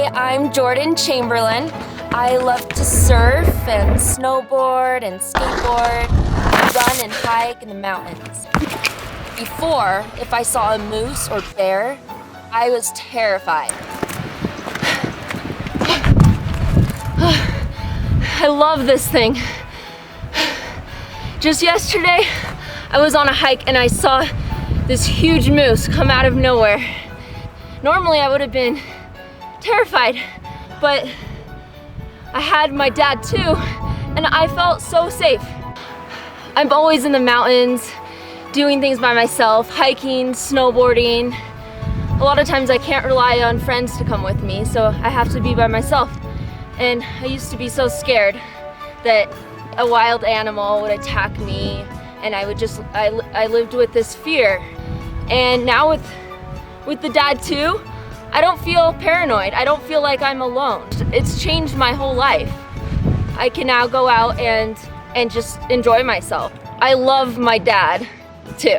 Hi, I'm Jordan Chamberlain. I love to surf and snowboard and skateboard, run and hike in the mountains. Before, if I saw a moose or bear, I was terrified. I love this thing. Just yesterday, I was on a hike and I saw this huge moose come out of nowhere. Normally I would have been terrified, but I had my dad too, and I felt so safe. I'm always in the mountains, doing things by myself, hiking, snowboarding. A lot of times I can't rely on friends to come with me, so I have to be by myself. And I used to be so scared that a wild animal would attack me, and I lived with this fear. And now with the dad too, I don't feel paranoid. I don't feel like I'm alone. It's changed my whole life. I can now go out and just enjoy myself. I love my dad too.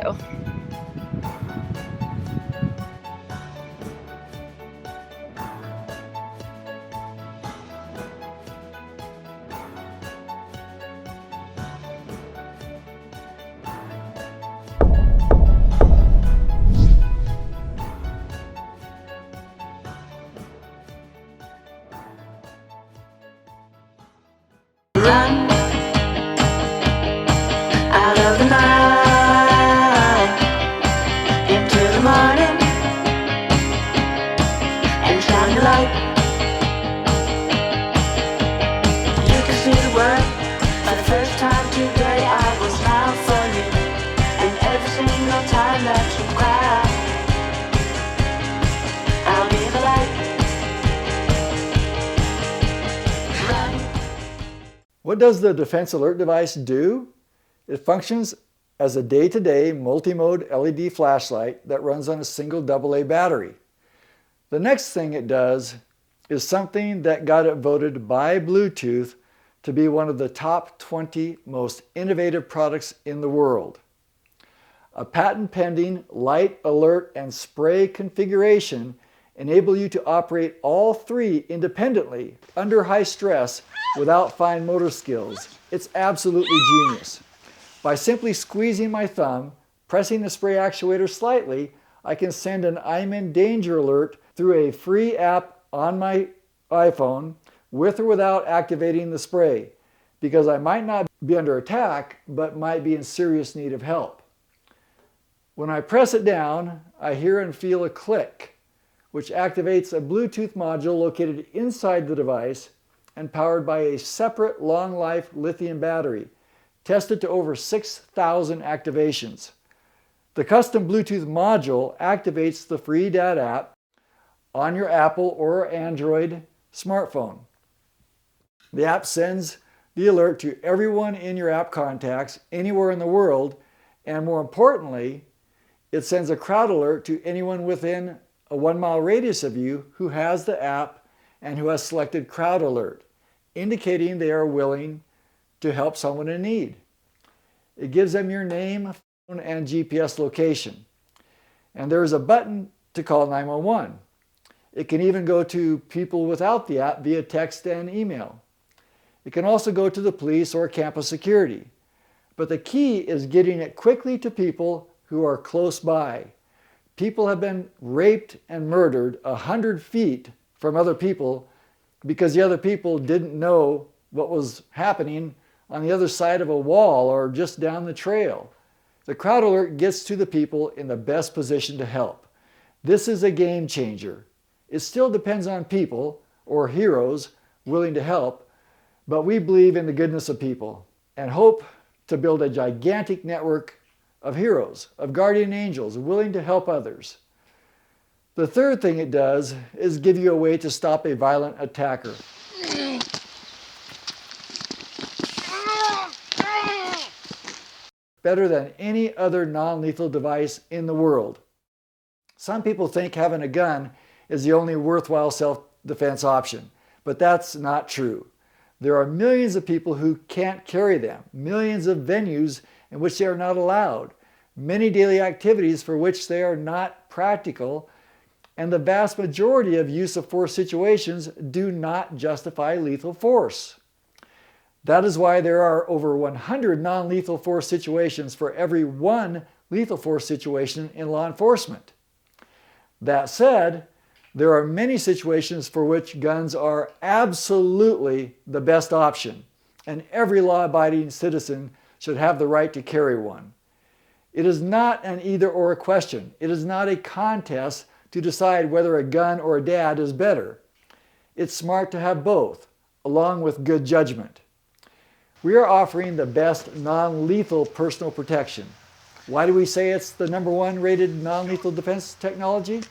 Run out of the night into the morning and shine your light. You can see the world for the first time today. I will smile for you, and every single time that you cry, I'll be the light. What does the Defense Alert device do? It functions as a day-to-day multi-mode LED flashlight that runs on a single AA battery. The next thing it does is something that got it voted by Bluetooth to be one of the top 20 most innovative products in the world. A patent-pending light, alert, and spray configuration enable you to operate all three independently under high stress without fine motor skills. It's absolutely genius. By simply squeezing my thumb, pressing the spray actuator slightly, I can send an I'm in danger alert through a free app on my iPhone with or without activating the spray, because I might not be under attack, but might be in serious need of help. When I press it down, I hear and feel a click, which activates a Bluetooth module located inside the device and powered by a separate long-life lithium battery, tested to over 6,000 activations. The custom Bluetooth module activates the free D.A.D app on your Apple or Android smartphone. The app sends the alert to everyone in your app contacts anywhere in the world, and more importantly, it sends a crowd alert to anyone within a 1-mile radius of you who has the app and who has selected crowd alert, indicating they are willing to help someone in need. It gives them your name, phone, and GPS location. And there is a button to call 911. It can even go to people without the app via text and email. It can also go to the police or campus security. But the key is getting it quickly to people who are close by. People have been raped and murdered 100 feet from other people because the other people didn't know what was happening on the other side of a wall or just down the trail. The crowd alert gets to the people in the best position to help. This is a game changer. It still depends on people, or heroes, willing to help, but we believe in the goodness of people and hope to build a gigantic network of heroes, of guardian angels willing to help others. The third thing it does is give you a way to stop a violent attacker. Better than any other non-lethal device in the world. Some people think having a gun is the only worthwhile self-defense option, but that's not true. There are millions of people who can't carry them, millions of venues in which they are not allowed, many daily activities for which they are not practical, and the vast majority of use of force situations do not justify lethal force. That is why there are over 100 non-lethal force situations for every one lethal force situation in law enforcement. That said, there are many situations for which guns are absolutely the best option, and every law-abiding citizen should have the right to carry one. It is not an either-or question. It is not a contest to decide whether a gun or a dad is better. It's smart to have both, along with good judgment. We are offering the best non-lethal personal protection. Why do we say it's the #1 rated non-lethal defense technology?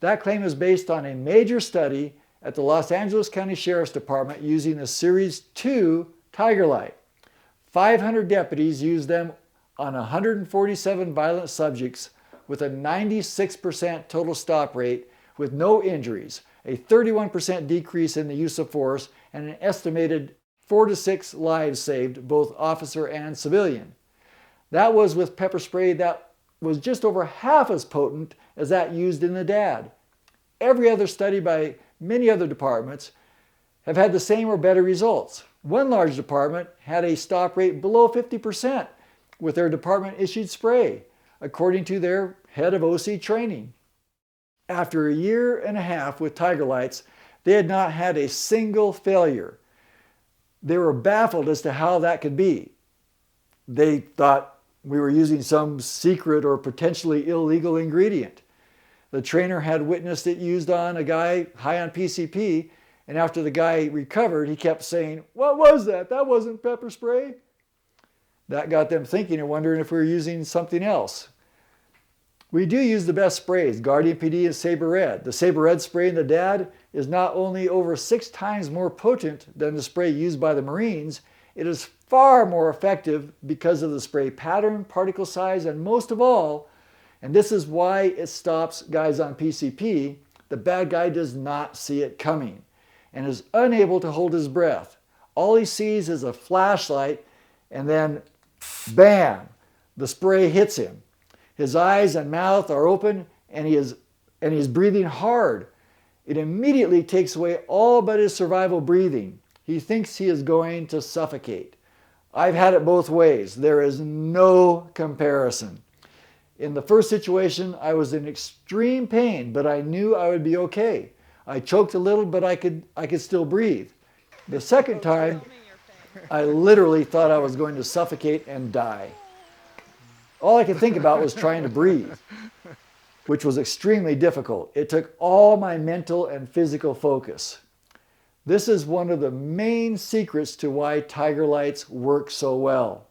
That claim is based on a major study at the Los Angeles County Sheriff's Department using the Series 2 TigerLIght. 500 deputies used them on 147 violent subjects with a 96% total stop rate with no injuries, a 31% decrease in the use of force, and an estimated 4 to 6 lives saved, both officer and civilian. That was with pepper spray that was just over half as potent as that used in the D.A.D. Every other study by many other departments have had the same or better results. One large department had a stop rate below 50% with their department-issued spray, according to their head of OC training. After a year and a half with TigerLights, they had not had a single failure. They were baffled as to how that could be. They thought we were using some secret or potentially illegal ingredient. The trainer had witnessed it used on a guy high on PCP, and after the guy recovered, he kept saying, "What was that? That wasn't pepper spray." That got them thinking and wondering if we were using something else. We do use the best sprays, Guardian PD and Sabre Red. The Sabre Red spray in the D.A.D. is not only over 6 times more potent than the spray used by the Marines, it is far more effective because of the spray pattern, particle size, and most of all, and this is why it stops guys on PCP, the bad guy does not see it coming and is unable to hold his breath. All he sees is a flashlight and then bam, the spray hits him. His eyes and mouth are open and he is breathing hard. It immediately takes away all but his survival breathing. He thinks he is going to suffocate. I've had it both ways. There is no comparison. In the first situation, I was in extreme pain, but I knew I would be okay. I choked a little, but I could still breathe. The second time, I literally thought I was going to suffocate and die. All I could think about was trying to breathe, which was extremely difficult. It took all my mental and physical focus. This is one of the main secrets to why TigerLights work so well.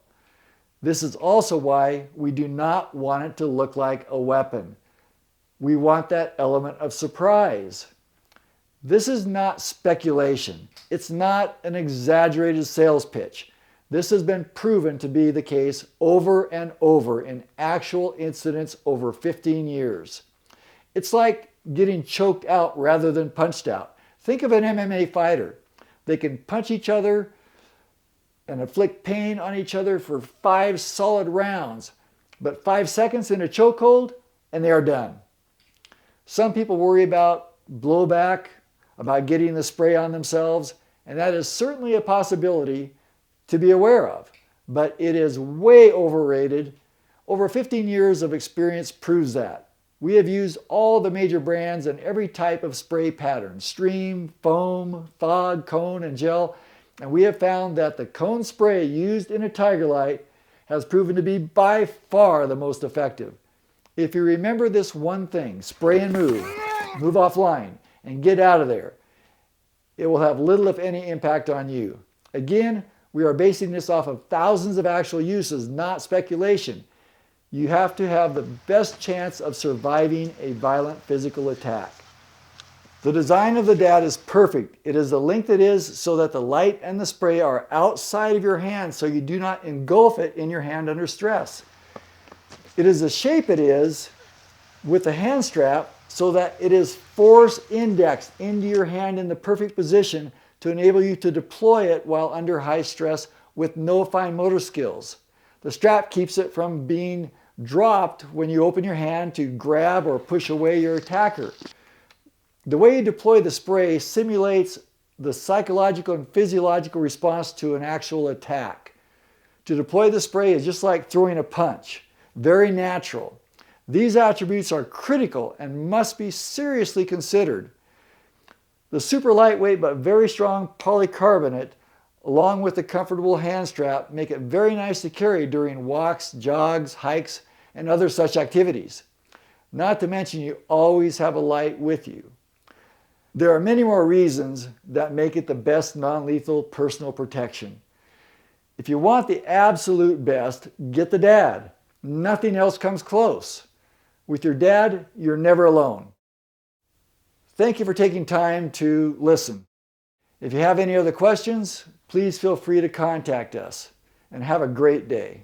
This is also why we do not want it to look like a weapon. We want that element of surprise. This is not speculation. It's not an exaggerated sales pitch. This has been proven to be the case over and over in actual incidents over 15 years. It's like getting choked out rather than punched out. Think of an MMA fighter. They can punch each other and inflict pain on each other for 5 solid rounds, but 5 seconds in a chokehold and they are done. Some people worry about blowback, about getting the spray on themselves, and that is certainly a possibility to be aware of, but it is way overrated. Over 15 years of experience proves that. We have used all the major brands and every type of spray pattern, stream, foam, fog, cone, and gel, and we have found that the cone spray used in a TigerLight has proven to be by far the most effective. If you remember this one thing, spray and move offline, and get out of there, it will have little if any impact on you. Again, we are basing this off of thousands of actual uses, not speculation. You have to have the best chance of surviving a violent physical attack. The design of the D.A.D. is perfect. It is the length it is so that the light and the spray are outside of your hand so you do not engulf it in your hand under stress. It is the shape it is with the hand strap so that it is force indexed into your hand in the perfect position to enable you to deploy it while under high stress with no fine motor skills. The strap keeps it from being dropped when you open your hand to grab or push away your attacker. The way you deploy the spray simulates the psychological and physiological response to an actual attack. To deploy the spray is just like throwing a punch, very natural. These attributes are critical and must be seriously considered. The super lightweight but very strong polycarbonate, along with the comfortable hand strap, make it very nice to carry during walks, jogs, hikes, and other such activities. Not to mention you always have a light with you. There are many more reasons that make it the best non-lethal personal protection. If you want the absolute best, get the D.A.D. Nothing else comes close. With your D.A.D, you're never alone. Thank you for taking time to listen. If you have any other questions, please feel free to contact us, and have a great day.